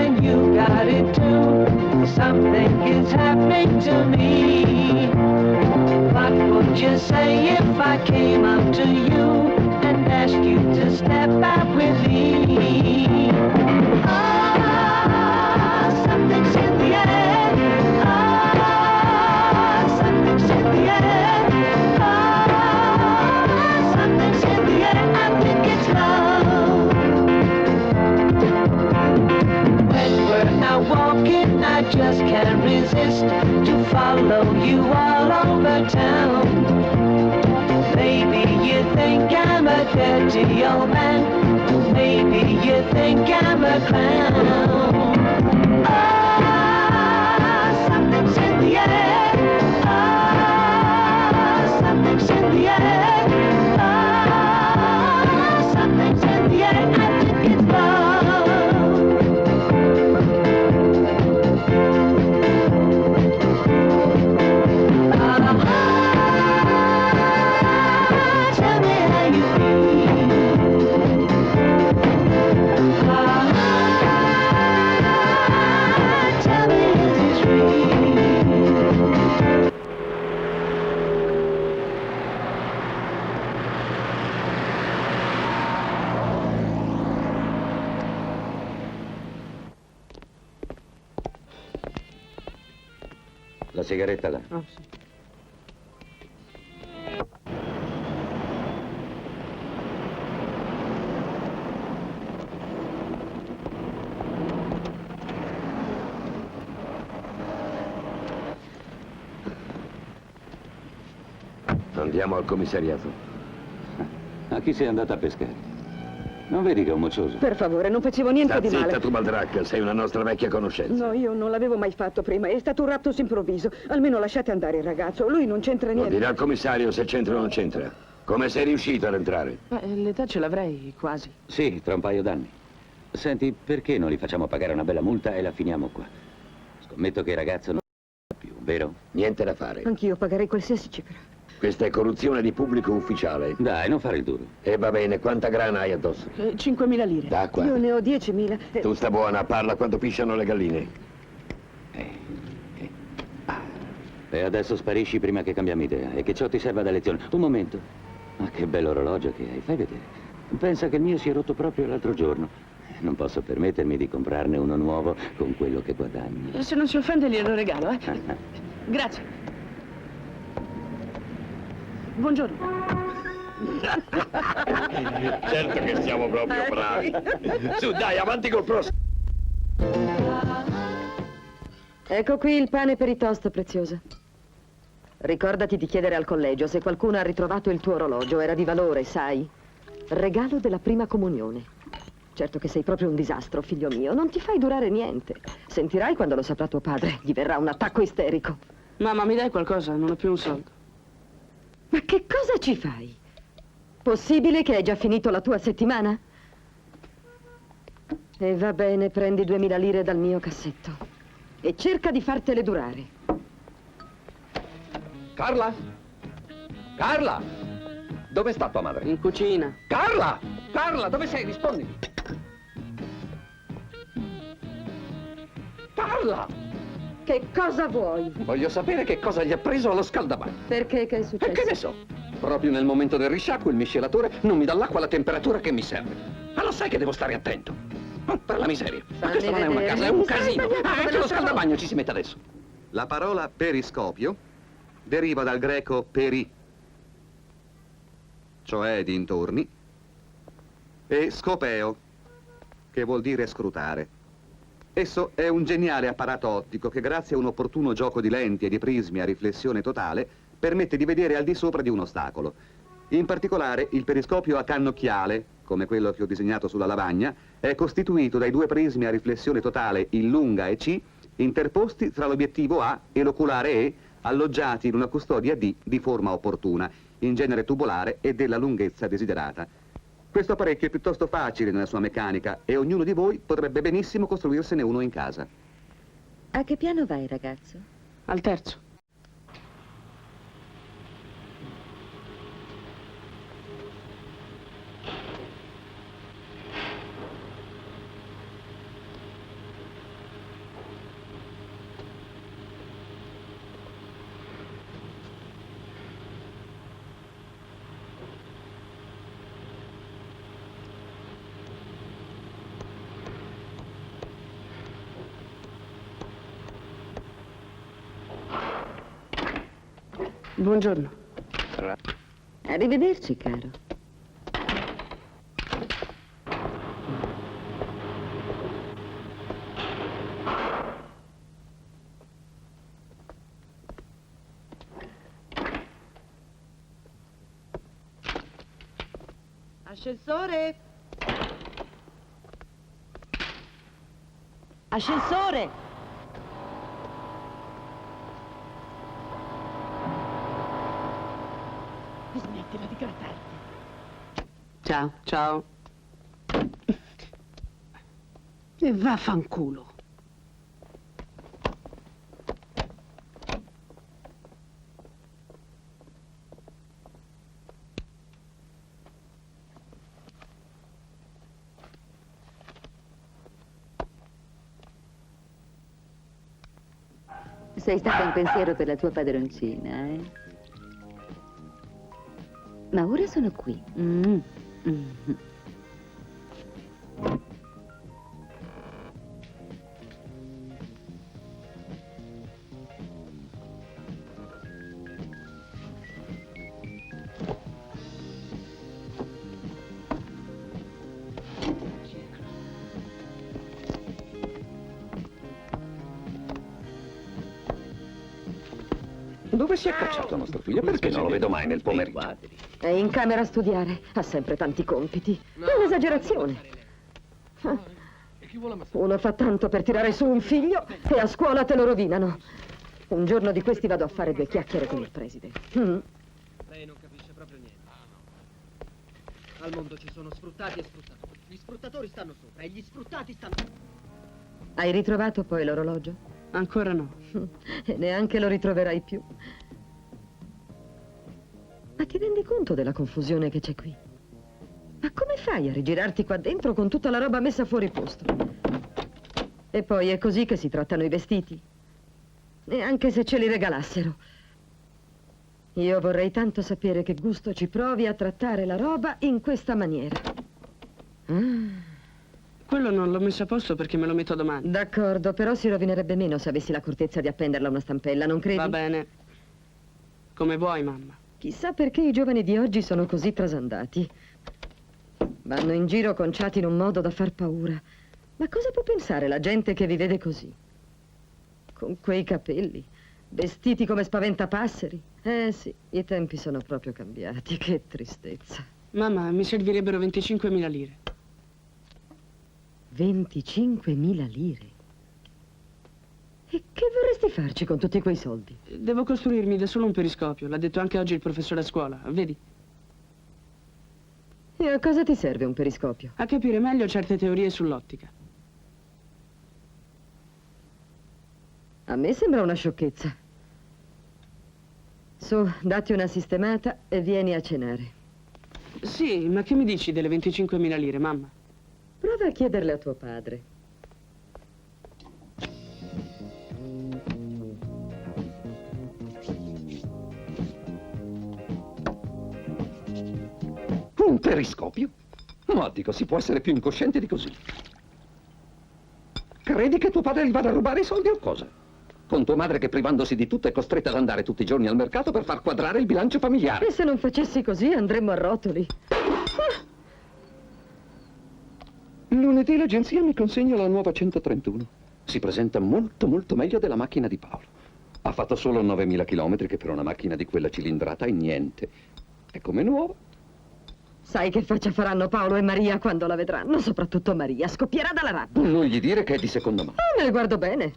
and you got it too. Something is happening to me. What would you say if I came up to you and asked you to step out with me? Ah, something's in the air. Ah, something's in the air. Ah, something's in the air. I think it's love. When we're out walking, I just can't resist to follow you all over town. Maybe you think I'm a dirty old man. Maybe you think I'm a clown. Ah, something's in the air. Ah, something's in the air. Ah, something's in the air. I think it's love. Tell me how you feel. Tell me is this real? La sigaretta là. Oh, sì. Andiamo al commissariato. A chi sei andata a pescare? Non vedi che è un moccioso? Per favore, non facevo niente Sta di male. zitta tu, Baldrac, sei una nostra vecchia conoscenza. No, io non l'avevo mai fatto prima. È stato un raptus improvviso. Almeno lasciate andare il ragazzo. Lui non c'entra Lo niente. dirà al commissario se c'entra o non c'entra. Come sei riuscito ad entrare? L'età ce l'avrei, quasi. Sì, tra un paio d'anni. Senti, perché non li facciamo pagare una bella multa e la finiamo qua? Scommetto che il ragazzo non più, vero? Niente da fare. Anch'io pagherei qualsiasi cifra. Questa è corruzione di pubblico ufficiale. Dai, non fare il duro. E va bene, quanta grana hai addosso? 5.000 lire. D'acqua. Io ne ho 10.000. Tu sta buona, parla quando pisciano le galline. E adesso sparisci prima che cambiamo idea e che ciò ti serva da lezione. Un momento. Ma che bello orologio che hai, fai vedere. Pensa che il mio si è rotto proprio l'altro giorno. Non posso permettermi di comprarne uno nuovo con quello che guadagni. Se non si offende glielo regalo, eh? Grazie. Buongiorno. Certo che siamo proprio bravi. Su, dai, avanti col prossimo. Ecco qui il pane per i toast, preziosa. Ricordati di chiedere al collegio se qualcuno ha ritrovato il tuo orologio. Era di valore, sai? Regalo della prima comunione. Certo che sei proprio un disastro, figlio mio. Non ti fai durare niente. Sentirai quando lo saprà tuo padre. Gli verrà un attacco isterico. Mamma, mi dai qualcosa? Non ho più un soldo. Ma che cosa ci fai? Possibile che hai già finito la tua settimana? E va bene, prendi 2.000 lire dal mio cassetto. E cerca di fartele durare. Carla? Carla? Dove sta tua madre? In cucina. Carla! Carla, dove sei? Rispondimi. Carla! Che cosa vuoi? Voglio sapere che cosa gli ha preso allo scaldabagno. Perché? Che è successo? E che ne so? Proprio nel momento del risciacquo il miscelatore non mi dà l'acqua alla temperatura che mi serve. Ma lo sai che devo stare attento? Oh, per la miseria. Ma questa non è una casa, è un casino. Ah, anche lo scaldabagno ci si mette adesso. La parola periscopio deriva dal greco peri, cioè dintorni, e scopeo, che vuol dire scrutare. Esso è un geniale apparato ottico che, grazie a un opportuno gioco di lenti e di prismi a riflessione totale, permette di vedere al di sopra di un ostacolo. In particolare, il periscopio a cannocchiale, come quello che ho disegnato sulla lavagna, è costituito dai due prismi a riflessione totale in lunga e C, interposti tra l'obiettivo A e l'oculare E, alloggiati in una custodia D di forma opportuna, in genere tubolare e della lunghezza desiderata. Questo apparecchio è piuttosto facile nella sua meccanica e ognuno di voi potrebbe benissimo costruirsene uno in casa. A che piano vai, ragazzo? Al terzo. Buongiorno. Arrivederci, caro. Ascensore! Ascensore! Smettila di grattarti. Ciao. Ciao. E vaffanculo. Sei stata in pensiero per la tua padroncina, eh? Ma ora sono qui. Dove si è cacciato nostro figlio? Perché non lo vedo mai nel pomeriggio? È in camera a studiare. Ha sempre tanti compiti. È un'esagerazione. Uno fa tanto per tirare su un figlio e a scuola te lo rovinano. Un giorno di questi vado a fare 2 chiacchiere con il preside. Lei non capisce proprio niente. Al mondo ci sono sfruttati e sfruttatori. Gli sfruttatori stanno sopra e gli sfruttati stanno... Hai ritrovato poi l'orologio? Ancora no. E neanche lo ritroverai più. Ma ti rendi conto della confusione che c'è qui? Ma come fai a rigirarti qua dentro con tutta la roba messa fuori posto? E poi è così che si trattano i vestiti? Neanche se ce li regalassero. Io vorrei tanto sapere che gusto ci provi a trattare la roba in questa maniera. Quello non l'ho messo a posto perché me lo metto domani. D'accordo, però si rovinerebbe meno se avessi l'accortezza di appenderla a una stampella, non credi? Va bene. Come vuoi, mamma. Chissà perché i giovani di oggi sono così trasandati. Vanno in giro conciati in un modo da far paura. Ma cosa può pensare la gente che vi vede così? Con quei capelli, vestiti come spaventapasseri. Sì, i tempi sono proprio cambiati, che tristezza. Mamma, mi servirebbero 25.000 lire. 25.000 lire? E che vorresti farci con tutti quei soldi? Devo costruirmi da solo un periscopio, l'ha detto anche oggi il professore a scuola, vedi? E a cosa ti serve un periscopio? A capire meglio certe teorie sull'ottica. A me sembra una sciocchezza. Su, datti una sistemata e vieni a cenare. Sì, ma che mi dici delle 25.000 lire, mamma? Prova a chiederle a tuo padre. Un periscopio? Ma dico, si può essere più incosciente di così. Credi che tuo padre gli vada a rubare i soldi o cosa? Con tua madre che privandosi di tutto è costretta ad andare tutti i giorni al mercato per far quadrare il bilancio familiare. E se non facessi così andremmo a rotoli. Lunedì l'agenzia mi consegna la nuova 131. Si presenta molto molto meglio della macchina di Paolo. Ha fatto solo 9.000 chilometri, che per una macchina di quella cilindrata è niente. È come nuova. Sai che faccia faranno Paolo e Maria quando la vedranno? Soprattutto Maria, scoppierà dalla rabbia. Non gli dire che è di seconda mano. Me ne guardo bene.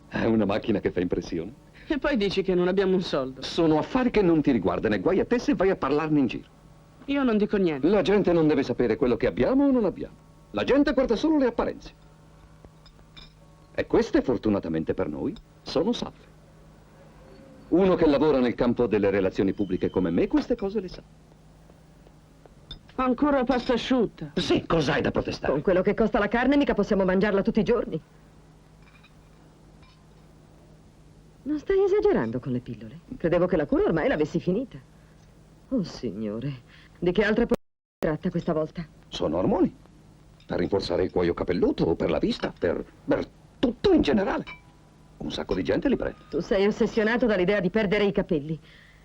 È una macchina che fa impressione. E poi dici che non abbiamo un soldo. Sono affari che non ti riguardano e guai a te se vai a parlarne in giro. Io non dico niente. La gente non deve sapere quello che abbiamo o non abbiamo. La gente guarda solo le apparenze. E queste, fortunatamente per noi, sono salve. Uno che lavora nel campo delle relazioni pubbliche come me, queste cose le sa. Ancora pasta asciutta. Sì, cos'hai da protestare? Con quello che costa la carne mica possiamo mangiarla tutti i giorni. Non stai esagerando con le pillole? Credevo che la cura ormai l'avessi finita. Oh, signore, di che altra si tratta questa volta? Sono ormoni. Per rinforzare il cuoio capelluto o per la vista, per tutto in generale. Un sacco di gente li prende. Tu sei ossessionato dall'idea di perdere i capelli.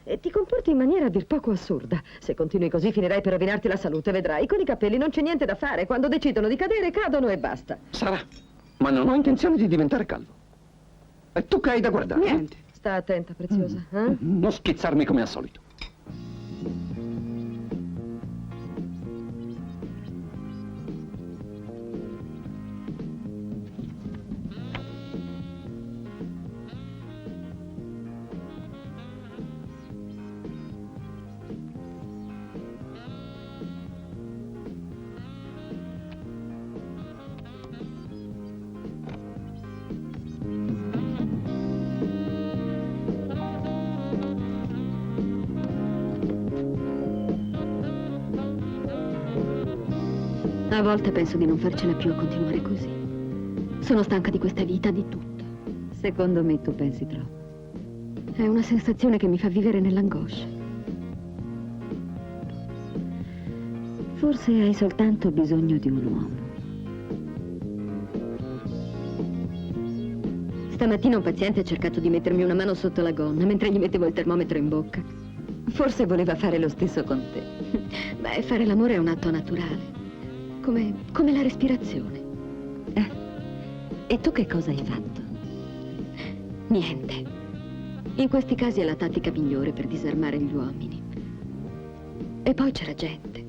E ti comporti in maniera a dir poco assurda. Se continui così finirai per rovinarti la salute, vedrai. Con i capelli non c'è niente da fare. Quando decidono di cadere, cadono e basta. Sarà, ma non ho intenzione di diventare calvo. E tu che hai da guardare? Niente. Sta attenta, preziosa. Eh? Non schizzarmi come al solito. A volte penso di non farcela più a continuare così. Sono stanca di questa vita, di tutto. Secondo me tu pensi troppo. È una sensazione che mi fa vivere nell'angoscia. Forse hai soltanto bisogno di un uomo. Stamattina un paziente ha cercato di mettermi una mano sotto la gonna mentre gli mettevo il termometro in bocca. Forse voleva fare lo stesso con te. Beh, fare l'amore è un atto naturale. Come la respirazione. E tu che cosa hai fatto? Niente. In questi casi è la tattica migliore per disarmare gli uomini. E poi c'era gente.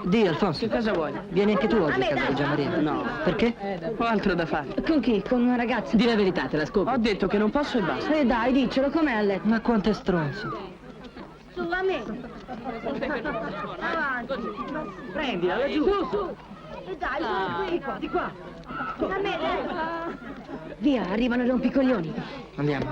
Dì, Alfonso. Che cosa vuoi? Vieni anche tu oggi a casa di Gianmaria. No. Perché? Ho altro da fare. Con chi? Con una ragazza? Di la verità, te la scopo. Ho detto che non posso e basta. Dai, diccelo, com'è a letto? Ma quanto è stronzo. Su, a me. Prendila, laggiù. Su. E dai, su, di qua, di qua. A me, dai. Via, arrivano i rompicoglioni. Andiamo.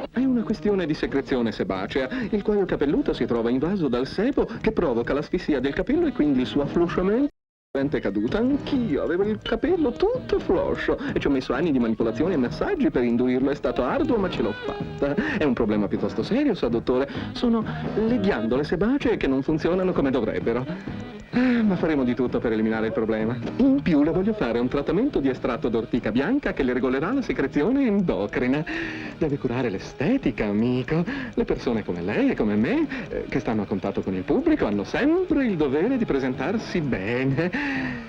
È una questione di secrezione sebacea. Il cuoio capelluto si trova invaso dal sebo che provoca l'asfissia del capello e quindi il suo afflosciamento è caduta. Anch'io avevo il capello tutto floscio e ci ho messo anni di manipolazioni e massaggi per indurlo. È stato arduo, ma ce l'ho fatta. È un problema piuttosto serio, sa dottore. Sono le ghiandole sebacee che non funzionano come dovrebbero. Ma faremo di tutto per eliminare il problema. In più le voglio fare un trattamento di estratto d'ortica bianca che le regolerà la secrezione endocrina. Deve curare l'estetica, amico. Le persone come lei e come me, che stanno a contatto con il pubblico, hanno sempre il dovere di presentarsi bene.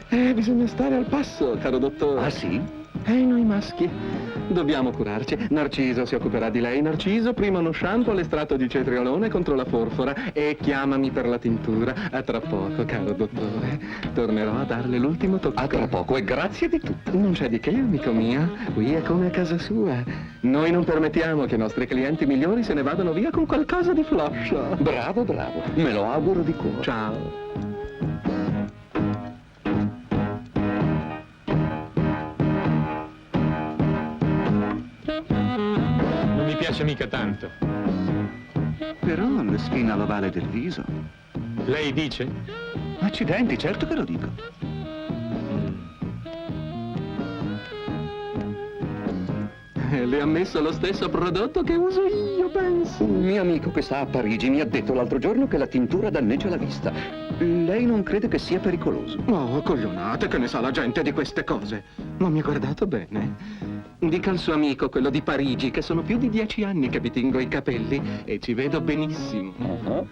Bisogna stare al passo, caro dottore. Ah, sì? Noi maschi dobbiamo curarci. Narciso si occuperà di lei. Narciso, prima uno shampoo all'estratto di cetriolone contro la forfora e chiamami per la tintura. A tra poco, caro dottore. Tornerò a darle l'ultimo tocco. A tra poco e grazie di tutto. Non c'è di che, amico mio. Qui è come a casa sua. Noi non permettiamo che i nostri clienti migliori se ne vadano via con qualcosa di floscio. Bravo, bravo. Me lo auguro di cuore. Ciao. Non mi piace mica tanto. Però le spina all'ovale del viso. Lei dice? Accidenti, certo che lo dico. Le ha messo lo stesso prodotto che uso io, penso. Un mio amico che sta a Parigi mi ha detto l'altro giorno che la tintura danneggia la vista. Lei non crede che sia pericoloso? Oh, coglionate, che ne sa la gente di queste cose? Non mi ha guardato bene. Dica al suo amico, quello di Parigi, che sono più di 10 anni che vi tingo i capelli e ci vedo benissimo.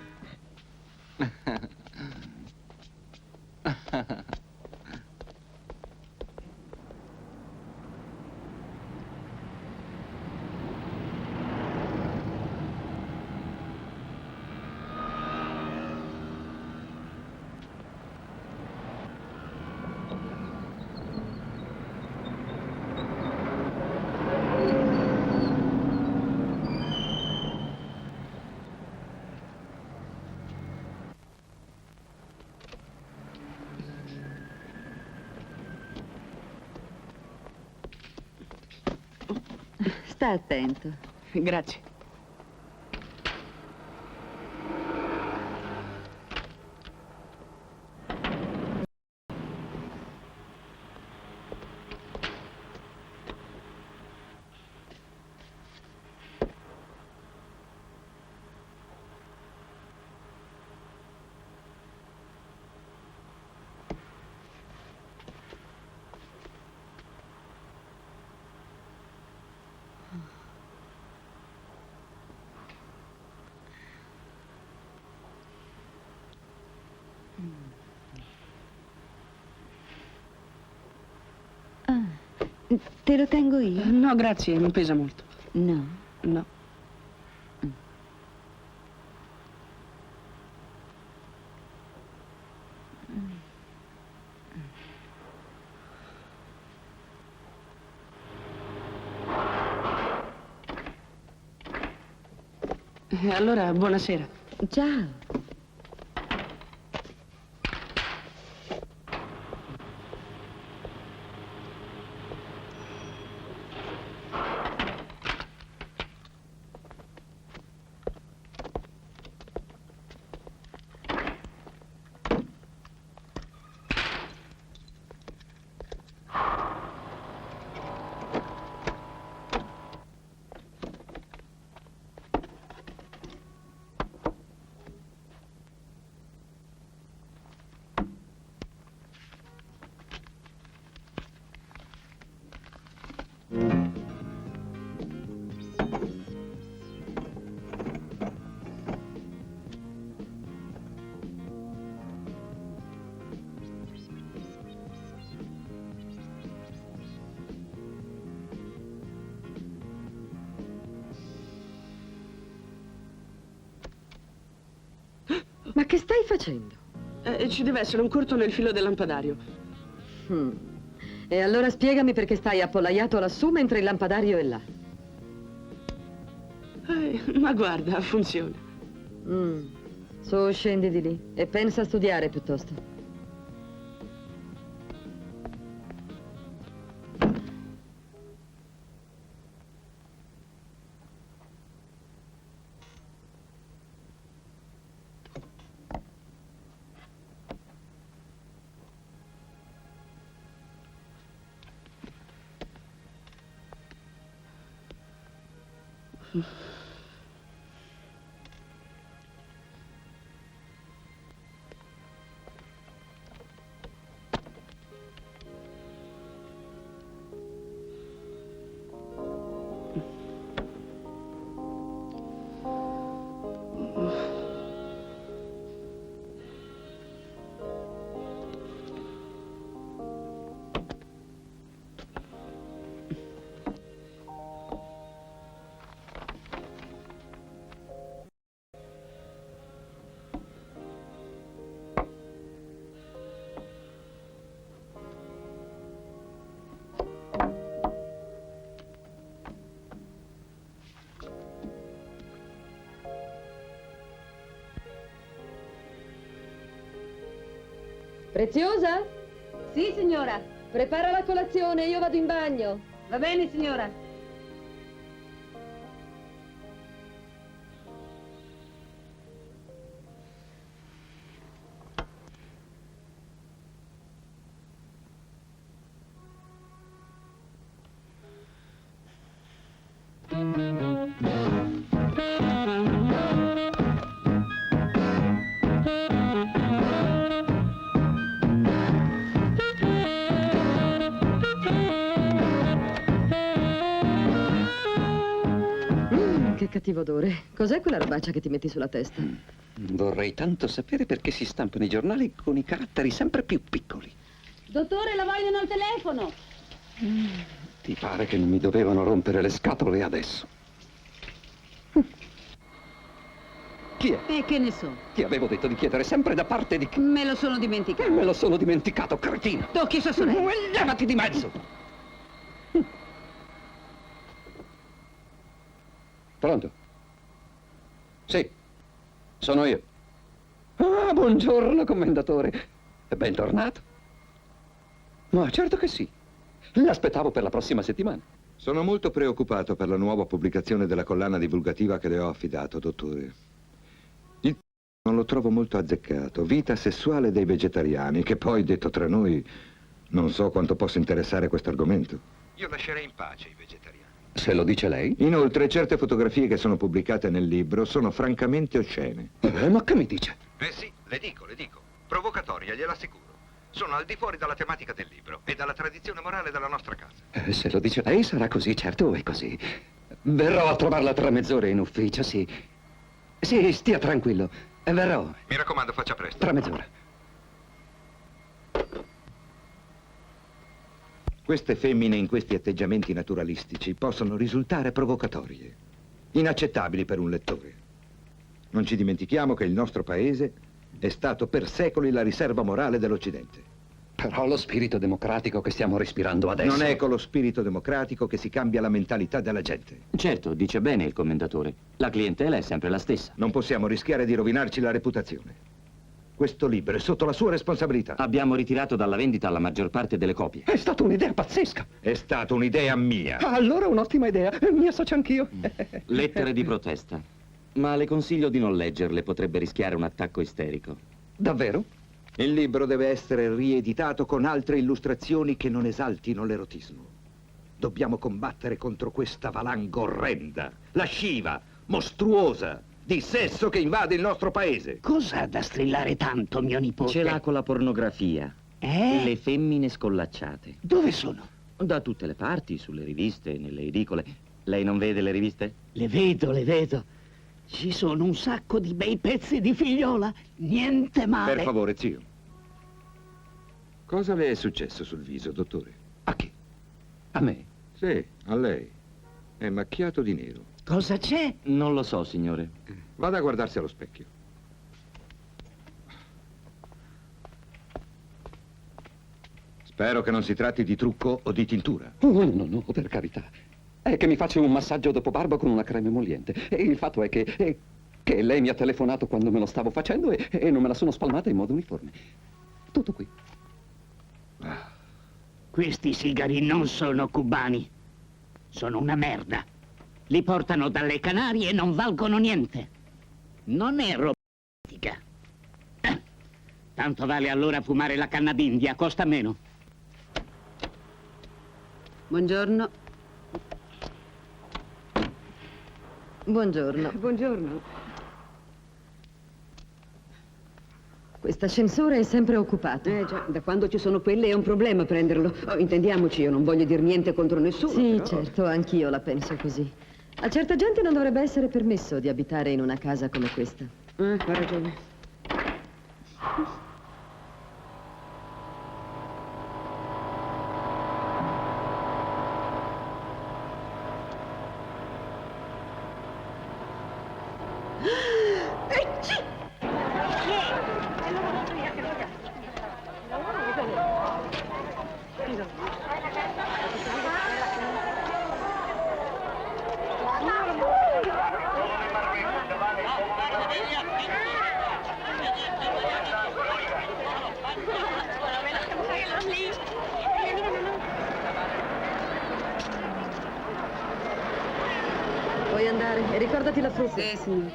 Sta attento. Grazie. Te lo tengo io? No, grazie, non pesa molto. No. No. Allora, buonasera. Ciao. Ma che stai facendo? Ci deve essere un corto nel filo del lampadario. E allora spiegami perché stai appollaiato lassù mentre il lampadario è là. Ma guarda, funziona. Su, scendi di lì e pensa a studiare piuttosto. Preziosa? Sì, signora. Prepara la colazione, io vado in bagno. Va bene, signora. Che cattivo odore. Cos'è quella robaccia che ti metti sulla testa? Vorrei tanto sapere perché si stampano i giornali con i caratteri sempre più piccoli. Dottore, la vogliono al telefono. Ti pare che non mi dovevano rompere le scatole adesso? Chi è? E che ne so? Ti avevo detto di chiedere sempre da parte di chi? Me lo sono dimenticato. Me lo sono dimenticato, cretino! Tocchi sua sorella. Levati di mezzo! Pronto? Sì, sono io. Ah, buongiorno, commendatore. Bentornato. Ma certo che sì. L'aspettavo per la prossima settimana. Sono molto preoccupato per la nuova pubblicazione della collana divulgativa che le ho affidato, dottore. Il non lo trovo molto azzeccato. Vita sessuale dei vegetariani, che poi, detto tra noi, non so quanto possa interessare questo argomento. Io lascerei in pace i vegetariani. Se lo dice lei? Inoltre, certe fotografie che sono pubblicate nel libro sono francamente oscene. Ma che mi dice? Sì, le dico. Provocatoria, gliel'assicuro. Sono al di fuori dalla tematica del libro e dalla tradizione morale della nostra casa. Se lo dice lei sarà così, certo è così. Verrò a trovarla tra mezz'ora in ufficio, sì. Sì, stia tranquillo. Verrò. Mi raccomando, faccia presto. Tra mezz'ora. Queste femmine in questi atteggiamenti naturalistici possono risultare provocatorie, inaccettabili per un lettore. Non ci dimentichiamo che il nostro paese è stato per secoli la riserva morale dell'Occidente. Però lo spirito democratico che stiamo respirando adesso... Non è con lo spirito democratico che si cambia la mentalità della gente. Certo, dice bene il commendatore. La clientela è sempre la stessa. Non possiamo rischiare di rovinarci la reputazione. Questo libro è sotto la sua responsabilità. Abbiamo ritirato dalla vendita la maggior parte delle copie. È stata un'idea pazzesca. È stata un'idea mia. Allora un'ottima idea. Mi associo anch'io. Lettere di protesta. Ma le consiglio di non leggerle, potrebbe rischiare un attacco isterico. Davvero? Il libro deve essere rieditato con altre illustrazioni che non esaltino l'erotismo. Dobbiamo combattere contro questa valanga orrenda, lasciva, mostruosa, di sesso che invade il nostro paese. Cos'ha da strillare tanto, mio nipote? Ce l'ha con la pornografia. Le femmine scollacciate. Dove sono? Da tutte le parti, sulle riviste, nelle edicole. Lei non vede le riviste? Le vedo, le vedo. Ci sono un sacco di bei pezzi di figliola. Niente male. Per favore, zio. Cosa le è successo sul viso, dottore? A chi? A me? Sì, a lei. È macchiato di nero. Cosa c'è? Non lo so, signore. Vada a guardarsi allo specchio. Spero che non si tratti di trucco o di tintura. Oh, no, per carità. È che mi faccio un massaggio dopo barba con una crema emoliente. E il fatto è che lei mi ha telefonato quando me lo stavo facendo e non me la sono spalmata in modo uniforme. Tutto qui. Questi sigari non sono cubani. Sono una merda. Li portano dalle Canarie e non valgono niente. Non è roba. Tanto vale allora fumare la canna d'India, costa meno. Buongiorno. Buongiorno. Buongiorno. Quest'ascensore è sempre occupato. Già, da quando ci sono quelle è un problema prenderlo. Oh, intendiamoci, io non voglio dire niente contro nessuno. Sì, però... certo, anch'io la penso così. A certa gente non dovrebbe essere permesso di abitare in una casa come questa. Ha ragione. Puoi andare e ricordati la frutta. Sì, signor.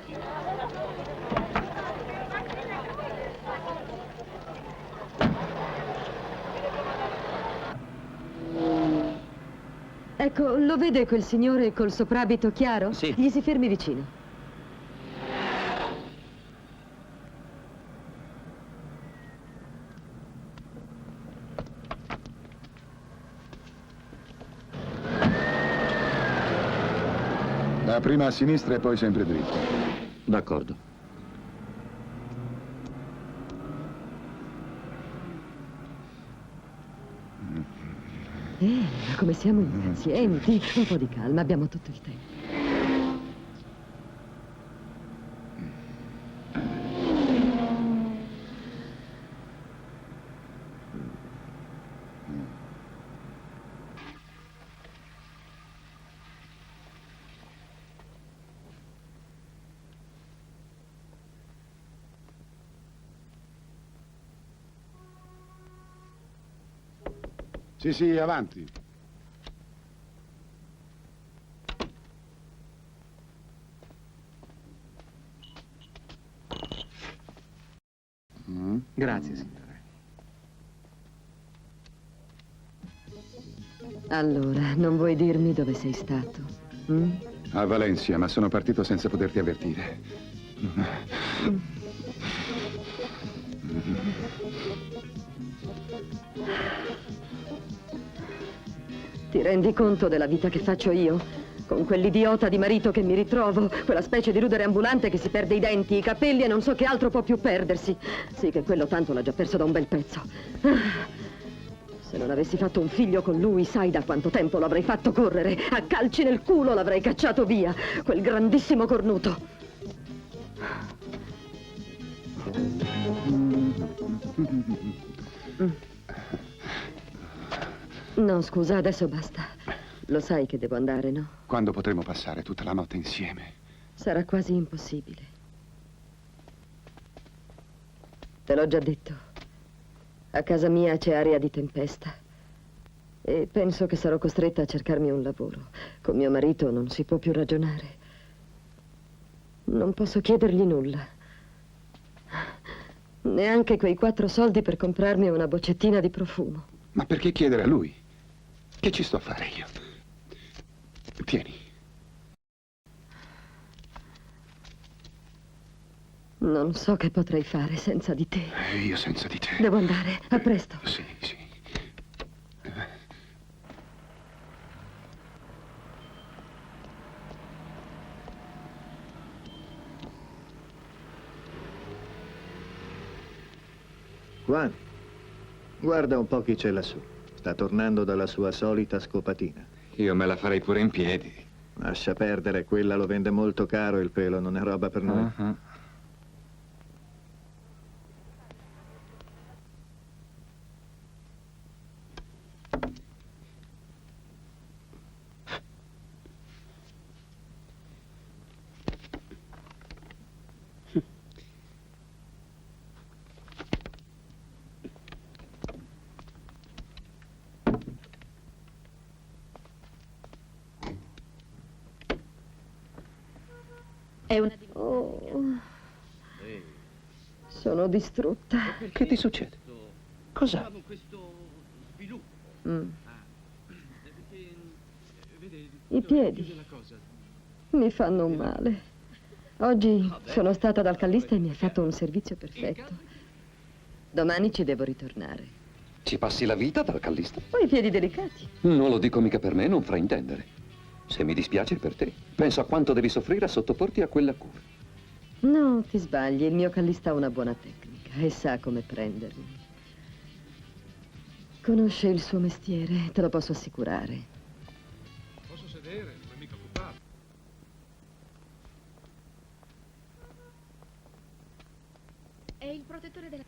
Ecco, lo vede quel signore col soprabito chiaro? Sì. Gli si fermi vicino. Da prima a sinistra e poi sempre dritto. D'accordo. Ma come siamo impazienti. Un po' di calma, abbiamo tutto il tempo. Sì, avanti. Grazie, signore. Allora, non vuoi dirmi dove sei stato? A Valencia, ma sono partito senza poterti avvertire. Ti rendi conto della vita che faccio io? Con quell'idiota di marito che mi ritrovo, quella specie di rudere ambulante che si perde i denti, i capelli e non so che altro può più perdersi. Sì, che quello tanto l'ha già perso da un bel pezzo. Se non avessi fatto un figlio con lui, sai da quanto tempo lo avrei fatto correre. A calci nel culo l'avrei cacciato via, quel grandissimo cornuto. No, scusa, adesso basta. Lo sai che devo andare, no? Quando potremo passare tutta la notte insieme? Sarà quasi impossibile. Te l'ho già detto. A casa mia c'è aria di tempesta. E penso che sarò costretta a cercarmi un lavoro. Con mio marito non si può più ragionare. Non posso chiedergli nulla. Neanche quei 4 soldi per comprarmi una boccettina di profumo. Ma perché chiedere a lui? Che ci sto a fare io? Tieni. Non so che potrei fare senza di te. Io senza di te. Devo andare. A presto. Sì, sì. Juan, guarda un po' chi c'è lassù. Sta tornando dalla sua solita scopatina. Io me la farei pure in piedi. Lascia perdere, quella lo vende molto caro il pelo, non è roba per noi. È una... Oh. Sono distrutta. Che ti succede? Cosa? I piedi mi fanno un male. Oggi sono stata dal callista e mi ha fatto un servizio perfetto. Domani ci devo ritornare. Ci passi la vita dal callista? Ho i piedi delicati. Non lo dico mica per me, non fraintendere. Se mi dispiace per te, penso a quanto devi soffrire a sottoporti a quella cura. No, ti sbagli. Il mio callista ha una buona tecnica e sa come prendermi. Conosce il suo mestiere, te lo posso assicurare. Posso sedere, non è mica occupato. È il protettore della...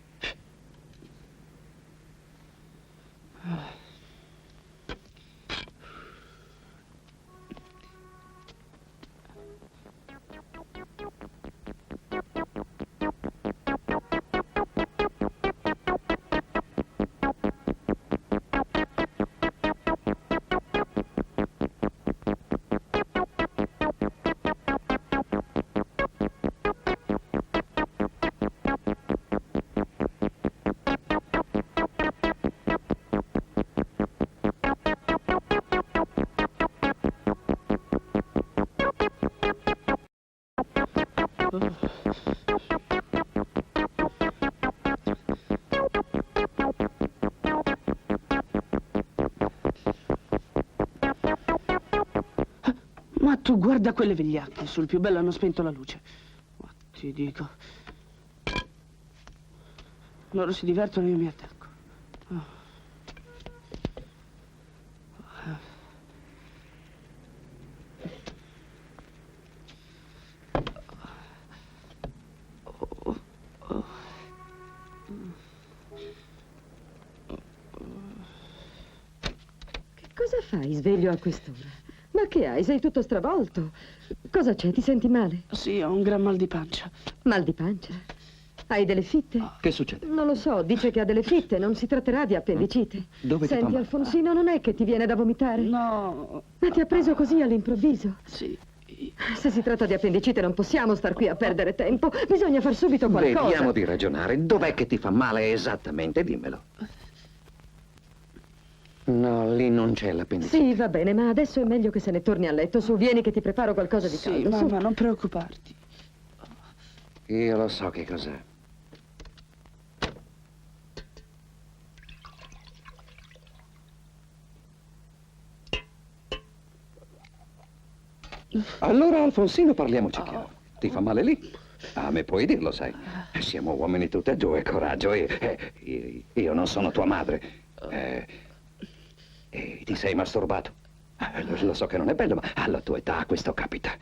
Ma tu guarda quelle vigliacche, sul più bello hanno spento la luce. Ma ti dico. Loro si divertono e io mi attacco. Oh. Che cosa fai sveglio a quest'ora? Ma che hai? Sei tutto stravolto. Cosa c'è? Ti senti male? Sì, ho un gran mal di pancia. Mal di pancia? Hai delle fitte? Che succede? Non lo so, dice che ha delle fitte, non si tratterà di appendicite. Dove ti fa Senti, male? Alfonsino, non è che ti viene da vomitare? No. Ma ti ha preso così all'improvviso? Sì. Se si tratta di appendicite non possiamo star qui a perdere tempo. Bisogna far subito qualcosa. Vediamo di ragionare. Dov'è che ti fa male esattamente? Dimmelo. No, lì non c'è l'appendicite. Sì, va bene, ma adesso è meglio che se ne torni a letto. Su, vieni che ti preparo qualcosa di caldo. Sì, su. mamma, non preoccuparti. Io lo so che cos'è. Allora, Alfonsino, parliamoci chiaro. Ti fa male lì? A me puoi dirlo, sai. Siamo uomini tutti e due, coraggio. Io non sono tua madre. E ti sei masturbato? Lo so che non è bello, ma alla tua età questo capita.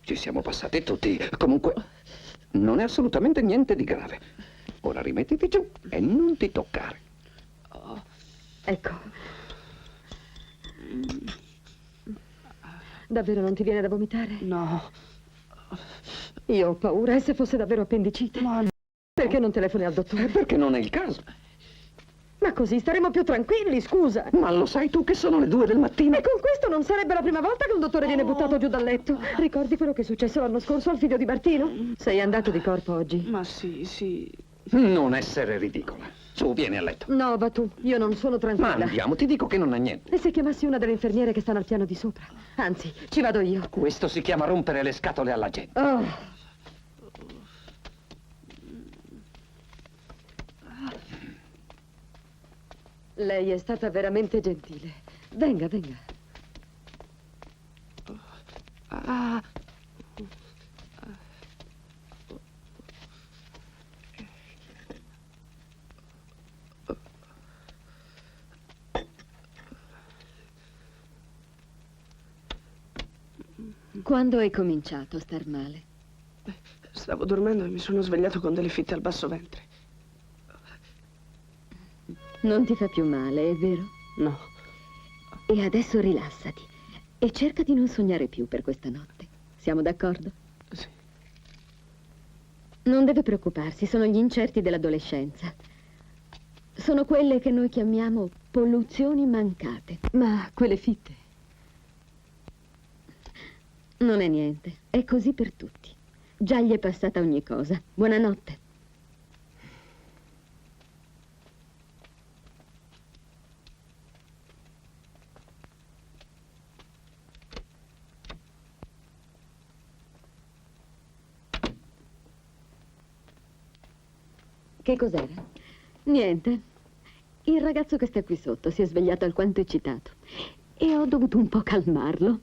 Ci siamo passati tutti. Comunque, non è assolutamente niente di grave. Ora rimettiti giù e non ti toccare. Ecco. Davvero non ti viene da vomitare? No. Io ho paura, e se fosse davvero appendicite? Ma no. Perché non telefoni al dottore? Perché non è il caso. Ma così staremo più tranquilli, scusa. Ma lo sai tu che sono le 2 del mattino? E con questo non sarebbe la prima volta che un dottore viene buttato giù dal letto. Ricordi quello che è successo l'anno scorso al figlio di Martino? Sei andato di corpo oggi? Ma sì, sì. Non essere ridicola. Su, vieni a letto. No, va tu, io non sono tranquilla. Ma andiamo, ti dico che non ha niente. E se chiamassi una delle infermiere che stanno al piano di sopra? Anzi, ci vado io. Questo si chiama rompere le scatole alla gente. Oh. Lei è stata veramente gentile. Venga, venga. Ah. Quando hai cominciato a star male? Stavo dormendo e mi sono svegliato con delle fitte al basso ventre. Non ti fa più male, è vero? No. E adesso rilassati e cerca di non sognare più per questa notte. Siamo d'accordo? Sì. Non deve preoccuparsi, sono gli incerti dell'adolescenza. Sono quelle che noi chiamiamo polluzioni mancate. Ma quelle fitte? Non è niente, è così per tutti. Già gli è passata ogni cosa. Buonanotte. Che cos'era? Niente. Il ragazzo che sta qui sotto si è svegliato alquanto eccitato e ho dovuto un po' calmarlo.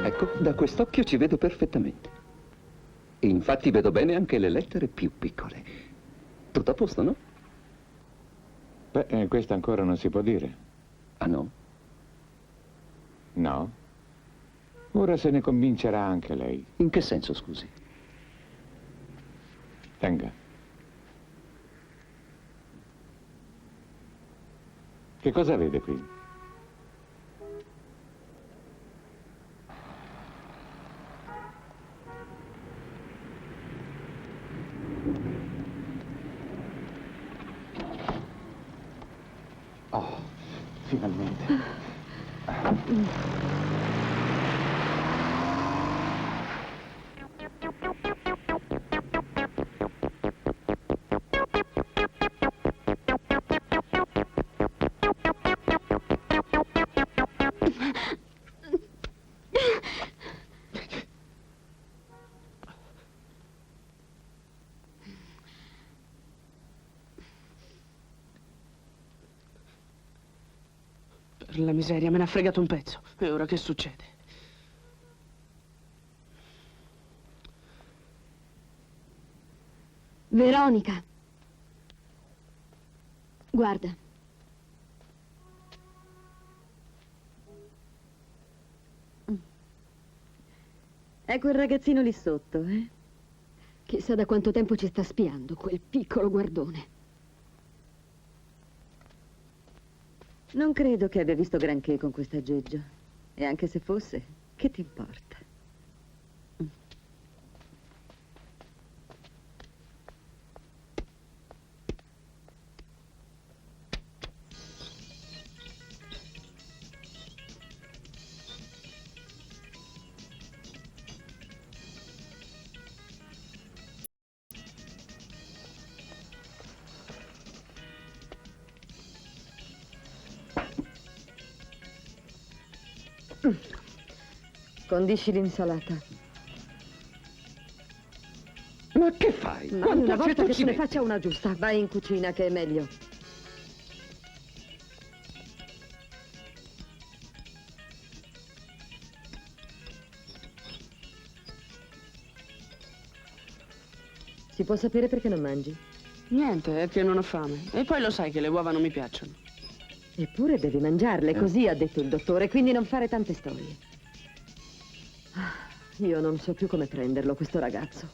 Ecco, da quest'occhio ci vedo perfettamente. E infatti vedo bene anche le lettere più piccole. Tutto a posto, no? Beh, questo ancora non si può dire. Ah, no? No. Ora se ne convincerà anche lei. In che senso, scusi? Tenga. Che cosa vede qui? Oh, finalmente. Per la miseria, me ne ha fregato un pezzo. E ora che succede? Veronica. Guarda. È quel ragazzino lì sotto, eh? Chissà da quanto tempo ci sta spiando, quel piccolo guardone. Non credo che abbia visto granché con questo aggeggio. E anche se fosse, che ti importa? Condisci l'insalata. Ma che fai? Ma Quanto una volta aceto che ci se ne metti? faccia una giusta, vai in cucina che è meglio. Si può sapere perché non mangi? Niente, è che non ho fame. E poi lo sai che le uova non mi piacciono. Eppure devi mangiarle, così ha detto il dottore, quindi non fare tante storie. Ah, io non so più come prenderlo, questo ragazzo.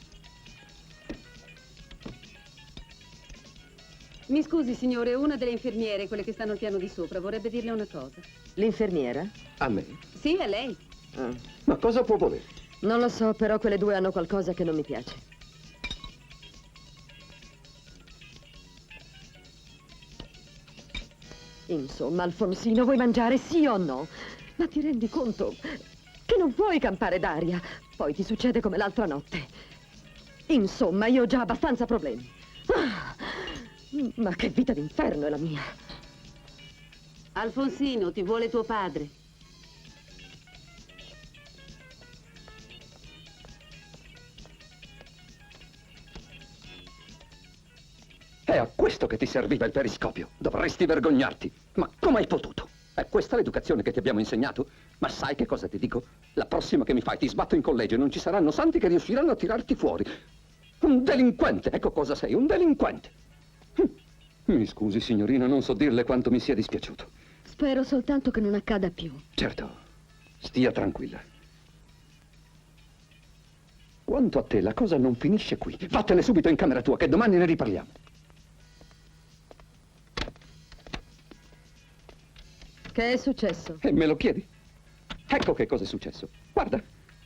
Mi scusi, signore, una delle infermiere, quelle che stanno al piano di sopra, vorrebbe dirle una cosa. L'infermiera? A me? Sì, è lei. Ah. Ma cosa può volere? Non lo so, però quelle due hanno qualcosa che non mi piace. Insomma, Alfonsino, vuoi mangiare sì o no? Ma ti rendi conto che non puoi campare d'aria? Poi ti succede come l'altra notte. Insomma, io ho già abbastanza problemi. Ah, ma che vita d'inferno è la mia. Alfonsino, ti vuole tuo padre. È a questo che ti serviva il periscopio. Dovresti vergognarti. Ma come hai potuto? È questa l'educazione che ti abbiamo insegnato? Ma sai che cosa ti dico? La prossima che mi fai ti sbatto in collegio e non ci saranno santi che riusciranno a tirarti fuori. Un delinquente, ecco cosa sei, un delinquente. Mi scusi, signorina, non so dirle quanto mi sia dispiaciuto. Spero soltanto che non accada più. Certo, stia tranquilla. Quanto a te, la cosa non finisce qui. Vattene subito in camera tua, che domani ne riparliamo. Che è successo? E me lo chiedi? Ecco che cosa è successo. Guarda,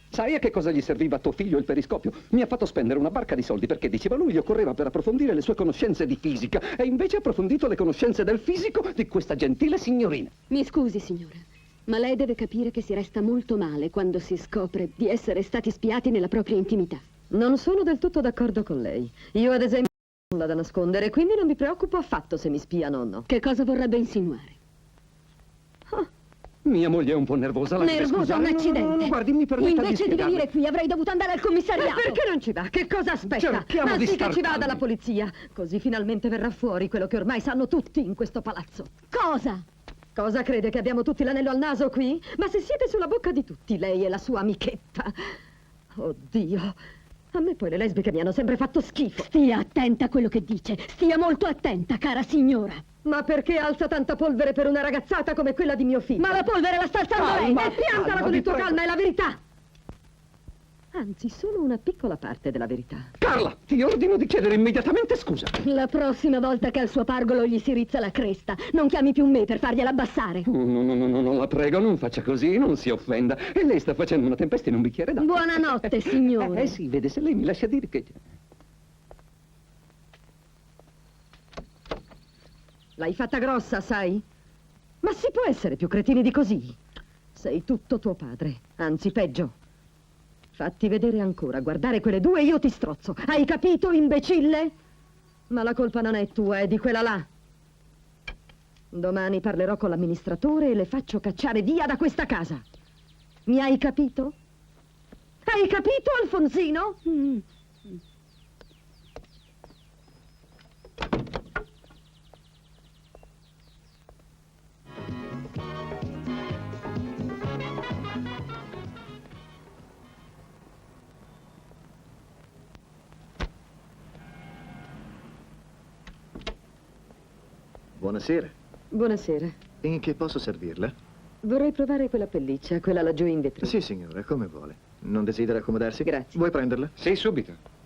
sai a che cosa gli serviva a tuo figlio il periscopio? Mi ha fatto spendere una barca di soldi perché, diceva lui, gli occorreva per approfondire le sue conoscenze di fisica e invece ha approfondito le conoscenze del fisico di questa gentile signorina. Mi scusi, signora, ma lei deve capire che si resta molto male quando si scopre di essere stati spiati nella propria intimità. Non sono del tutto d'accordo con lei. Io, ad esempio, non ho nulla da nascondere, quindi non mi preoccupo affatto se mi spiano o no. Che cosa vorrebbe insinuare? Mia moglie è un po' nervosa, la deve Nervosa, un scusare. accidente. No, guardi, mi permetta di Invece di spiegarle. venire qui avrei dovuto andare al commissariato. Ma perché non ci va? Che cosa aspetta? Cerchiamo di Anzi, star che ci vada calmi. la polizia. Così finalmente verrà fuori quello che ormai sanno tutti in questo palazzo. Cosa? Cosa crede che abbiamo tutti l'anello al naso qui? Ma se siete sulla bocca di tutti, lei e la sua amichetta. Oddio. A me poi le lesbiche mi hanno sempre fatto schifo. Stia attenta a quello che dice. Stia molto attenta, cara signora. Ma perché alza tanta polvere per una ragazzata come quella di mio figlio? Ma la polvere la sta alzando lei. E piantala calma, con vi il tuo prego. calma, è la verità. Anzi, solo una piccola parte della verità. Carla, ti ordino di chiedere immediatamente scusa. La prossima volta che al suo pargolo gli si rizza la cresta, non chiami più me per fargliela abbassare. No, la prego, non faccia così, non si offenda. E lei sta facendo una tempesta in un bicchiere d'acqua. Buonanotte, signore. Sì, vede, se lei mi lascia dire che... L'hai fatta grossa, sai? Ma si può essere più cretini di così? Sei tutto tuo padre, anzi peggio. Fatti vedere ancora, guardare quelle due e io ti strozzo. Hai capito, imbecille? Ma la colpa non è tua, è di quella là. Domani parlerò con l'amministratore e le faccio cacciare via da questa casa. Mi hai capito? Hai capito, Alfonsino? buonasera. Buonasera. In che posso servirla? Vorrei provare quella pelliccia, quella laggiù in vetrina. Sì, signora, come vuole. Non desidera accomodarsi? Grazie. Vuoi prenderla? Sì, subito.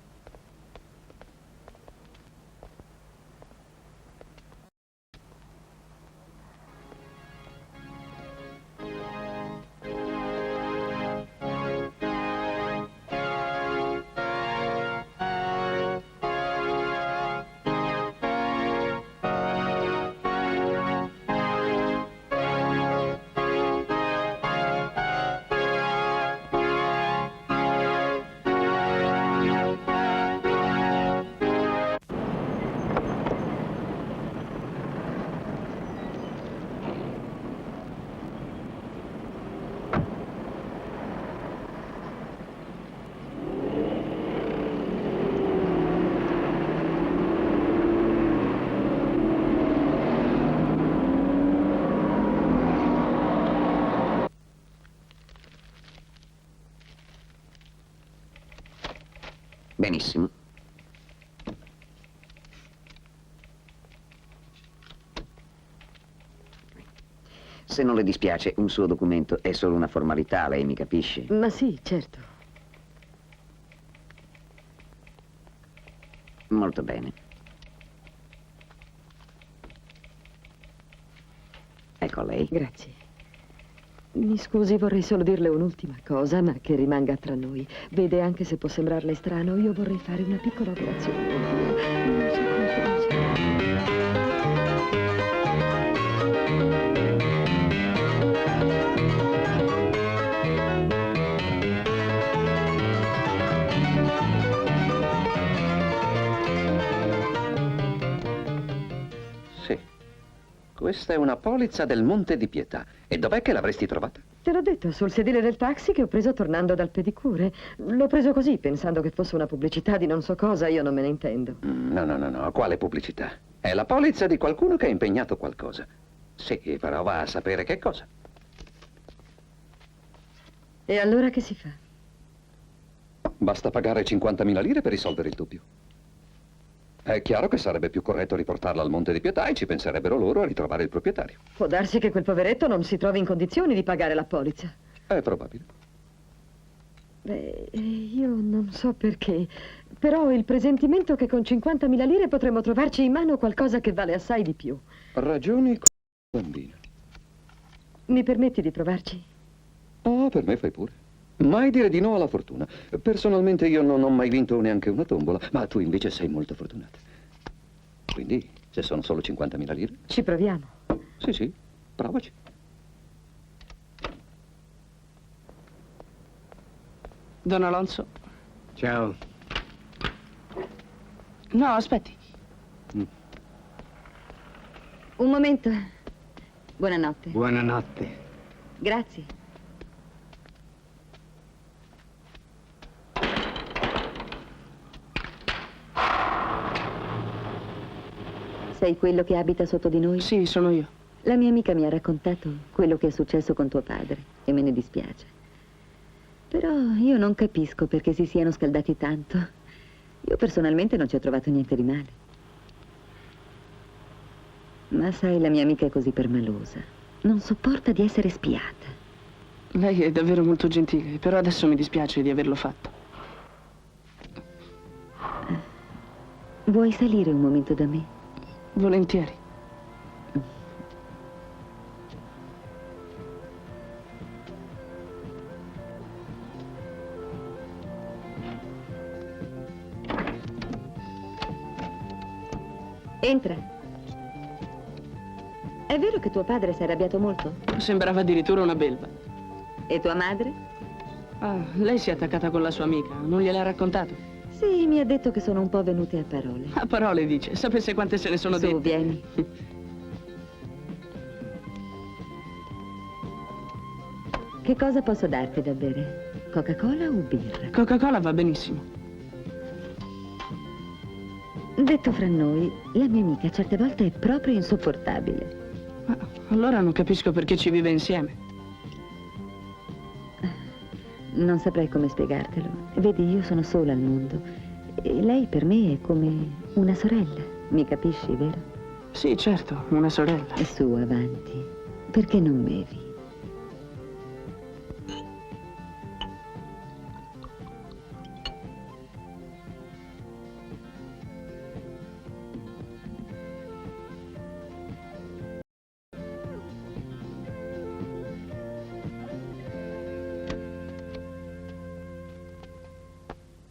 Benissimo. Se non le dispiace, un suo documento è solo una formalità, lei mi capisce? Ma sì, certo. Molto bene. Ecco a lei. Grazie. Mi scusi, vorrei solo dirle un'ultima cosa, ma che rimanga tra noi. Vede, anche se può sembrarle strano, io vorrei fare una piccola operazione con Dio. Non so come Sì. Questa è una polizza del Monte di Pietà. E dov'è che l'avresti trovata? Te l'ho detto, sul sedile del taxi che ho preso tornando dal pedicure. L'ho preso così, pensando che fosse una pubblicità di non so cosa, io non me ne intendo. No. Quale pubblicità? È la polizza di qualcuno che ha impegnato qualcosa. Sì, però va a sapere che cosa. E allora che si fa? Basta pagare 50.000 lire per risolvere il dubbio. È chiaro che sarebbe più corretto riportarla al Monte di Pietà e ci penserebbero loro a ritrovare il proprietario. Può darsi che quel poveretto non si trovi in condizioni di pagare la polizza. È probabile. Beh, io non so perché, però ho il presentimento che con 50.000 lire potremmo trovarci in mano qualcosa che vale assai di più. Ragioni con bambina. Mi permetti di provarci? Oh, per me fai pure. Mai dire di no alla fortuna. Personalmente io non ho mai vinto neanche una tombola, ma tu invece sei molto fortunata. Quindi, se sono solo 50.000 lire... Ci proviamo. Sì, provaci. Don Alonso? Ciao. No, aspetti. Un momento. Buonanotte. Buonanotte. Grazie. Sei quello che abita sotto di noi? Sì, sono io. La mia amica mi ha raccontato quello che è successo con tuo padre e me ne dispiace. Però io non capisco perché si siano scaldati tanto. Io personalmente non ci ho trovato niente di male. Ma sai, la mia amica è così permalosa. Non sopporta di essere spiata. Lei è davvero molto gentile, però adesso mi dispiace di averlo fatto. Vuoi salire un momento da me? Volentieri. Entra. È vero che tuo padre si è arrabbiato molto? Sembrava addirittura una belva. E tua madre? Ah, lei si è attaccata con la sua amica, non gliel'ha raccontato? Sì, mi ha detto che sono un po' venute a parole. A parole dice, sapesse quante se ne sono dette. Su, vieni. Che cosa posso darti da bere? Coca-Cola o birra? Coca-Cola va benissimo. Detto fra noi, la mia amica certe volte è proprio insopportabile. Ma allora non capisco perché ci vive insieme. Non saprei come spiegartelo. Vedi, io sono sola al mondo. E lei per me è come una sorella. Mi capisci, vero? Sì, certo, una sorella. Su, avanti. Perché non bevi?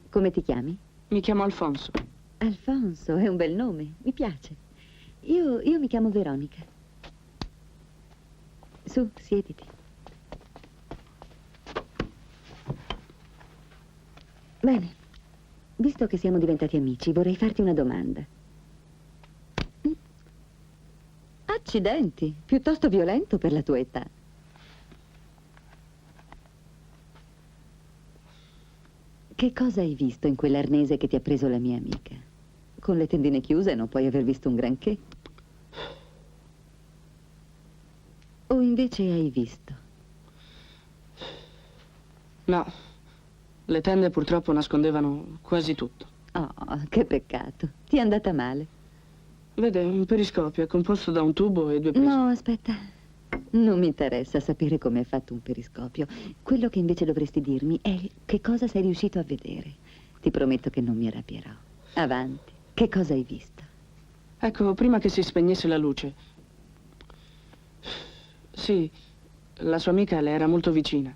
Come ti chiami? Mi chiamo Alfonso. Alfonso, è un bel nome, mi piace. Io mi chiamo Veronica. Su, siediti. Bene, visto che siamo diventati amici, vorrei farti una domanda. Accidenti, piuttosto violento per la tua età. Che cosa hai visto in quell'arnese che ti ha preso la mia amica? Con le tendine chiuse non puoi aver visto un granché. O invece hai visto? No, le tende purtroppo nascondevano quasi tutto. Oh, che peccato. Ti è andata male. Vede, un periscopio è composto da un tubo e due prismi. No, aspetta. Non mi interessa sapere come è fatto un periscopio. Quello che invece dovresti dirmi è che cosa sei riuscito a vedere. Ti prometto che non mi arrabbierò. Avanti. Che cosa hai visto? Ecco, prima che si spegnesse la luce. Sì, la sua amica le era molto vicina.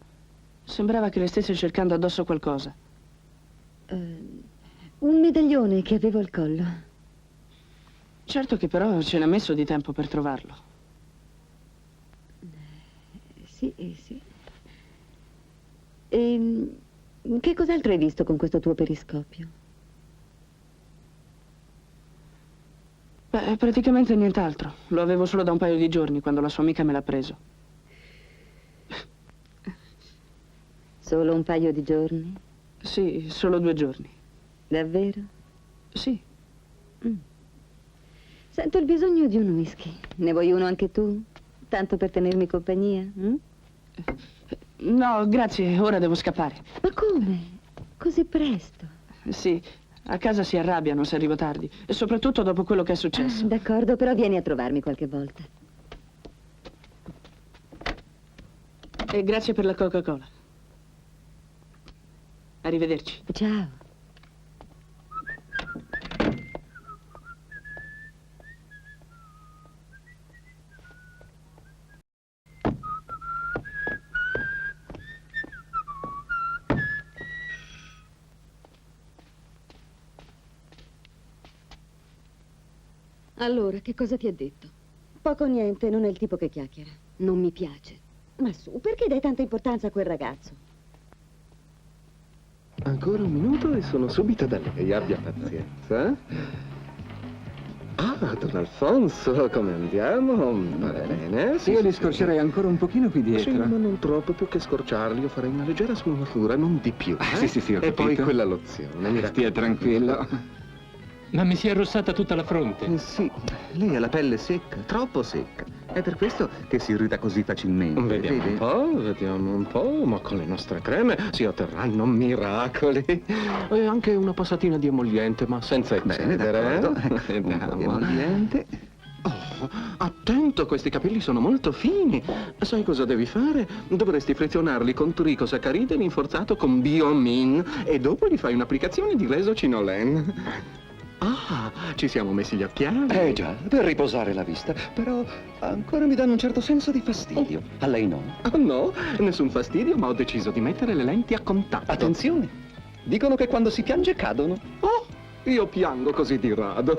Sembrava che le stesse cercando addosso qualcosa. Un medaglione che avevo al collo. Certo che però ce n'ha messo di tempo per trovarlo. Sì, sì. E che cos'altro hai visto con questo tuo periscopio? Beh, praticamente nient'altro. Lo avevo solo da un paio di giorni quando la sua amica me l'ha preso. Solo un paio di giorni? Sì, solo 2 giorni. Davvero? Sì. Sento il bisogno di un whisky. Ne vuoi uno anche tu? Tanto per tenermi compagnia? No, grazie, ora devo scappare. Ma come? Così presto? Sì, a casa si arrabbiano se arrivo tardi. E soprattutto dopo quello che è successo. D'accordo, però vieni a trovarmi qualche volta. E grazie per la Coca-Cola. Arrivederci. Ciao. Allora, che cosa ti ha detto? Poco o niente, non è il tipo che chiacchiera. Non mi piace. Ma su, perché dai tanta importanza a quel ragazzo? Ancora un minuto e sono subito da lei, abbia pazienza. Ah, Don Alfonso, come andiamo? Va bene, sì. Io li scorcerei ancora un pochino qui dietro. Sì, ma non troppo, più che scorciarli, io farei una leggera sfumatura, non di più. Sì, ho E poi capito. quella lozione, mi Stia tranquillo. Ma mi si è arrossata tutta la fronte. Sì, lei ha la pelle secca, troppo secca. È per questo che si irrita così facilmente. Vediamo un po', ma con le nostre creme si otterranno miracoli. E anche una passatina di emolliente, ma senza eccedere. d'accordo. Ecco, un po' di emolliente. Oh, attento, questi capelli sono molto fini. Sai cosa devi fare? Dovresti frizionarli con turicosacaride rinforzato con Biomin e dopo gli fai un'applicazione di Lesocinolen. Ah, ci siamo messi gli occhiali. Già, per riposare la vista. Però ancora mi danno un certo senso di fastidio. A lei no? Oh, no, nessun fastidio, ma ho deciso di mettere le lenti a contatto. Attenzione, dicono che quando si piange cadono. Oh, io piango così di rado.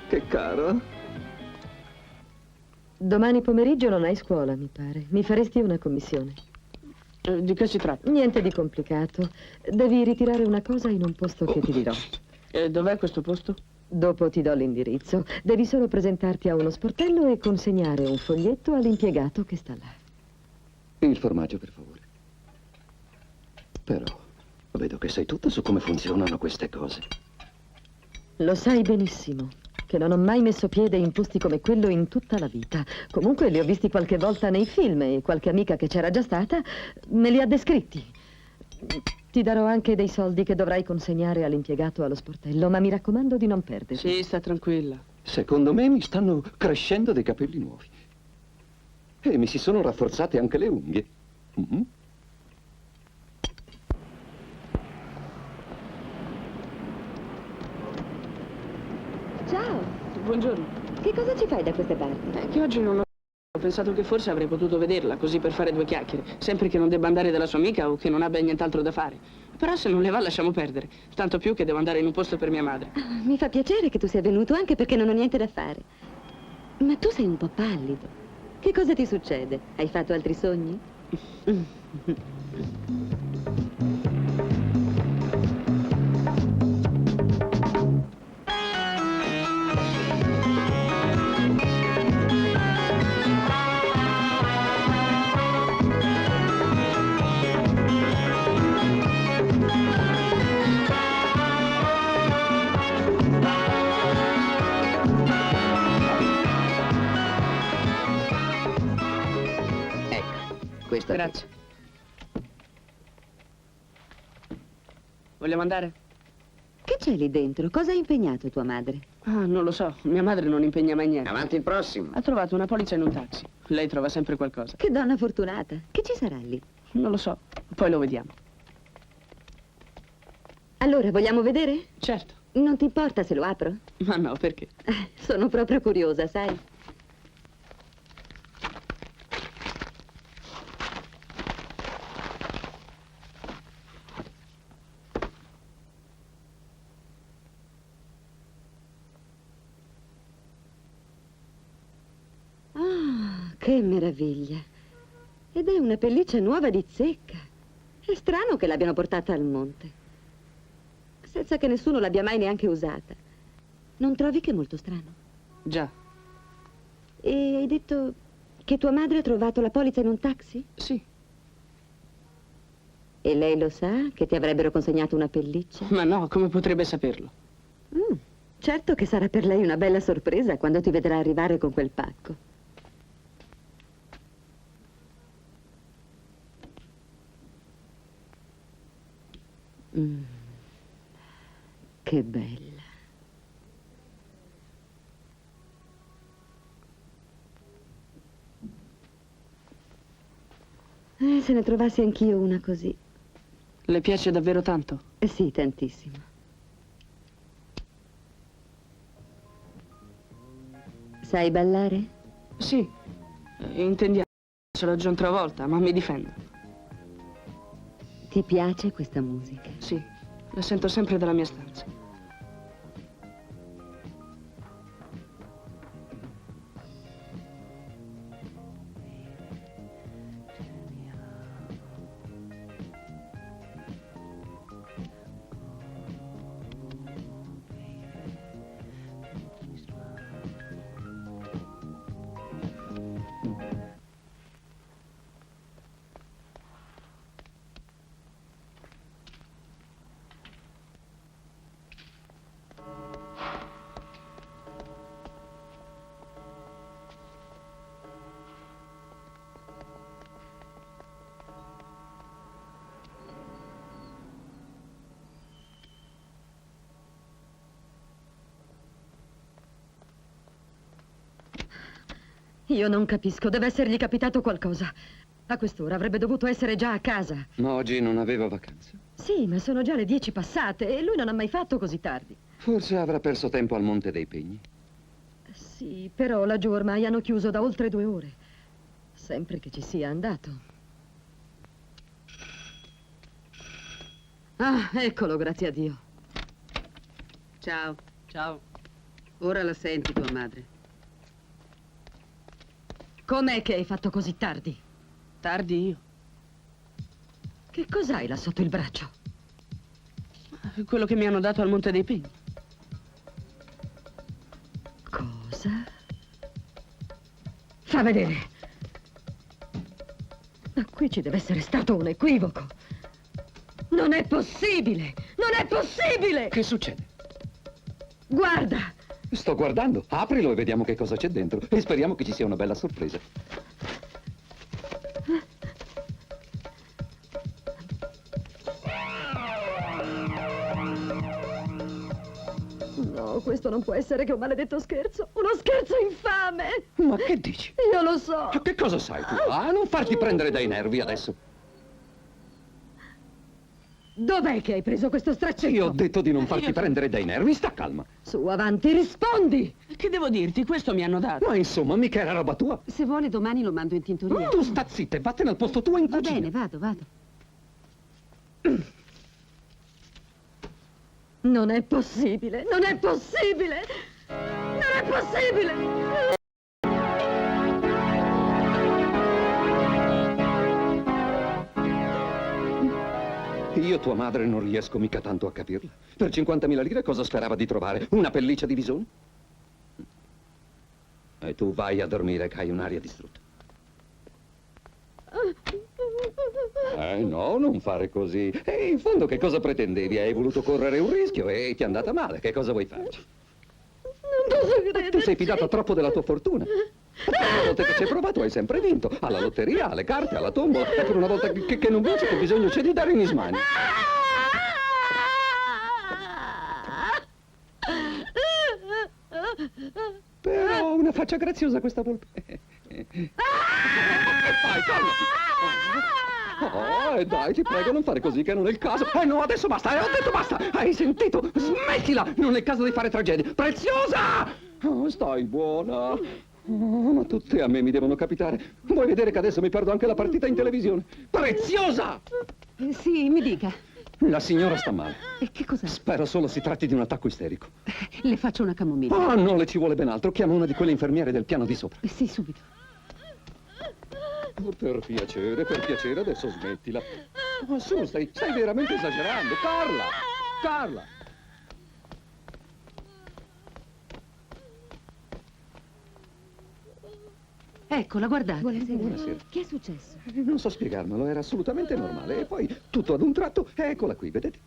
Che caro. Domani pomeriggio non hai scuola, mi pare. Mi faresti una commissione? Di che si tratta? Niente di complicato. Devi ritirare una cosa in un posto che ti dirò. E dov'è questo posto? Dopo ti do l'indirizzo. Devi solo presentarti a uno sportello e consegnare un foglietto all'impiegato che sta là. Il formaggio, per favore. Però vedo che sai tutto su come funzionano queste cose. Lo sai benissimo che non ho mai messo piede in posti come quello in tutta la vita. Comunque li ho visti qualche volta nei film e qualche amica che c'era già stata me li ha descritti. Ti darò anche dei soldi che dovrai consegnare all'impiegato allo sportello, ma mi raccomando di non perderli. Sì, sta tranquilla. Secondo me mi stanno crescendo dei capelli nuovi. E mi si sono rafforzate anche le unghie. Mm-hmm. Ciao, Buongiorno. che cosa ci fai da queste parti? Che oggi non ho pensato che forse avrei potuto vederla, così per fare due chiacchiere. Sempre che non debba andare dalla sua amica o che non abbia nient'altro da fare. Però se non le va lasciamo perdere. Tanto più che devo andare in un posto per mia madre. Ah, mi fa piacere che tu sia venuto, anche perché non ho niente da fare. Ma tu sei un po' pallido. Che cosa ti succede? Hai fatto altri sogni? Questa Grazie. Vogliamo andare? Che c'è lì dentro? Cosa ha impegnato tua madre? Ah, non lo so. Mia madre non impegna mai niente. Avanti il prossimo. Ha trovato una polizza in un taxi. Lei trova sempre qualcosa. Che donna fortunata. Che ci sarà lì? Non lo so. Poi lo vediamo. Allora, vogliamo vedere? Certo. Non ti importa se lo apro? Ma no, perché? Sono proprio curiosa, sai? Che meraviglia! Ed è una pelliccia nuova di zecca. È strano che l'abbiano portata al monte, senza che nessuno l'abbia mai neanche usata. Non trovi che è molto strano? Già. E hai detto che tua madre ha trovato la polizza in un taxi? Sì. E lei lo sa che ti avrebbero consegnato una pelliccia? Ma no, come potrebbe saperlo? Certo che sarà per lei una bella sorpresa quando ti vedrà arrivare con quel pacco. Che bella. Se ne trovassi anch'io una così. Le piace davvero tanto? Sì, tantissimo. Sai ballare? Sì. Intendiamo. Ce l'ho già un'altra volta, ma mi difendo. Ti piace questa musica? Sì, la sento sempre dalla mia stanza. Io non capisco, deve essergli capitato qualcosa. A quest'ora avrebbe dovuto essere già a casa. Ma oggi non avevo vacanze. Sì, ma sono già le 10 passate e lui non ha mai fatto così tardi. Forse avrà perso tempo al Monte dei Pegni. Sì, però laggiù ormai hanno chiuso da oltre 2 ore. Sempre che ci sia andato. Ah, eccolo, grazie a Dio. Ciao. Ciao. Ora la senti tua madre. Com'è che hai fatto così tardi? Tardi io. Che cos'hai là sotto il braccio? Quello che mi hanno dato al Monte dei Pegni. Cosa? Fa vedere. Ma qui ci deve essere stato un equivoco. Non è possibile! Non è possibile! Che succede? Guarda! Sto guardando. Aprilo e vediamo che cosa c'è dentro. E speriamo che ci sia una bella sorpresa. No, Oh, questo non può essere che un maledetto scherzo. Uno scherzo infame! Ma che dici? Io lo so. Ma che cosa sai tu? Ah, non farti prendere dai nervi adesso. Dov'è che hai preso questo straccetto? Io ho detto di non farti prendere dai nervi, sta calma. Su, avanti, rispondi! Che devo dirti? Questo mi hanno dato. Ma insomma, mica era roba tua. Se vuole domani lo mando in tintoria. Tu sta zitta e vattene al posto tuo in Va cucina. bene, vado. Non è possibile, non è possibile! Non è possibile! Io, tua madre, non riesco mica tanto a capirla. Per 50.000 lire cosa sperava di trovare? Una pelliccia di visone? E tu vai a dormire che hai un'aria distrutta. No, non fare così. E in fondo che cosa pretendevi? Hai voluto correre un rischio e ti è andata male. Che cosa vuoi farci? Non posso credere. Ti sei fidata troppo della tua fortuna. Tutte le volte che ci hai provato hai sempre vinto. Alla lotteria, alle carte, alla tombola. E per una volta che non vinci, che bisogno c'è di dare in ismani? Però una faccia graziosa questa volpe. Che fai? Calmati. Dai, ti prego, non fare così, che non è il caso. No, adesso basta, ho detto basta. Hai sentito? Smettila, non è il caso di fare tragedie. Preziosa! Stai buona. Ma tutte a me mi devono capitare. Vuoi vedere che adesso mi perdo anche la partita in televisione? Preziosa! Sì, mi dica. La signora sta male. E che cos'è? Spero solo si tratti di un attacco isterico. Le faccio una camomilla. Ah, no, le ci vuole ben altro. Chiama una di quelle infermiere del piano di sopra. Sì, subito. Per piacere, adesso smettila. Ma su, stai veramente esagerando. Carla! Eccola, guardate. Buonasera. Che è successo? Non so spiegarmelo, era assolutamente normale. E poi, tutto ad un tratto, eccola qui, vedete?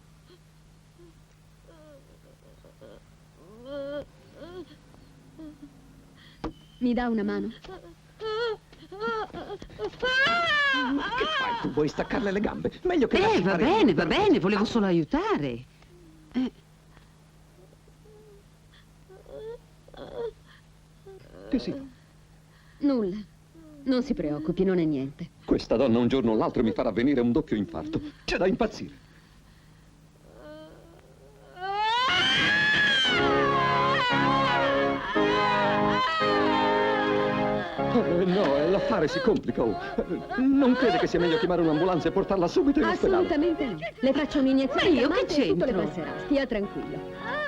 Mi dà una mano? Che fai? Tu vuoi staccarle le gambe? Meglio che lasci Va fare bene, volevo solo aiutare. Che sì? Nulla. Non si preoccupi, non è niente. Questa donna un giorno o l'altro mi farà venire un doppio infarto. C'è da impazzire. No, l'affare si complica. Non crede che sia meglio chiamare un'ambulanza e portarla subito in ospedale? Assolutamente no. Le faccio un'iniezione. Ma io che calmante e tutto le c'entro? passerà. Stia tranquillo.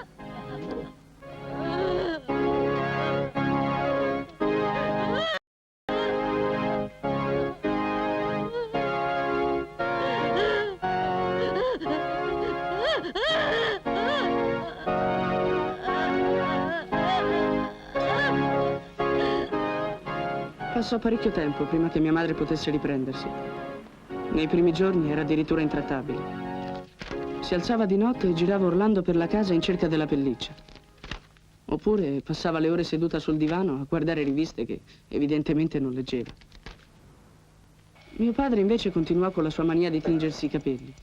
Passò parecchio tempo prima che mia madre potesse riprendersi. Nei primi giorni era addirittura intrattabile. Si alzava di notte e girava urlando per la casa in cerca della pelliccia. Oppure passava le ore seduta sul divano a guardare riviste che evidentemente non leggeva. Mio padre invece continuò con la sua mania di tingersi i capelli.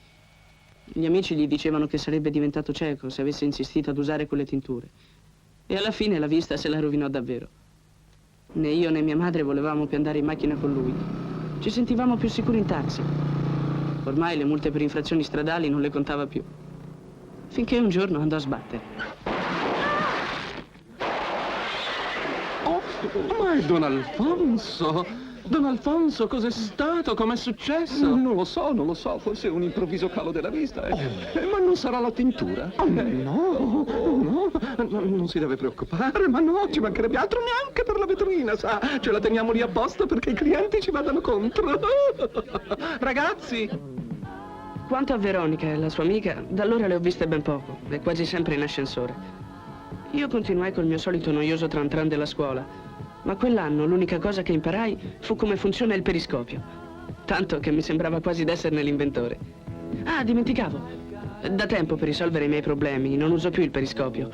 Gli amici gli dicevano che sarebbe diventato cieco se avesse insistito ad usare quelle tinture. E alla fine la vista se la rovinò davvero. Né io né mia madre volevamo più andare in macchina con lui. Ci sentivamo più sicuri in taxi. Ormai le multe per infrazioni stradali non le contava più. Finché un giorno andò a sbattere. Oh, ma è Don Alfonso! Don Alfonso, cos'è stato? Com'è successo? Non lo so, forse un improvviso calo della vista. Ma non sarà la tintura? No, non si deve preoccupare, ma no, ci mancherebbe altro neanche per la vetrina, sa? Ce la teniamo lì apposta perché i clienti ci vadano contro. Ragazzi! Quanto a Veronica e la sua amica, da allora le ho viste ben poco, e quasi sempre in ascensore. Io continuai col mio solito noioso tran tran della scuola, ma quell'anno l'unica cosa che imparai fu come funziona il periscopio. Tanto che mi sembrava quasi d'esserne l'inventore. Ah, dimenticavo. Da tempo per risolvere i miei problemi non uso più il periscopio.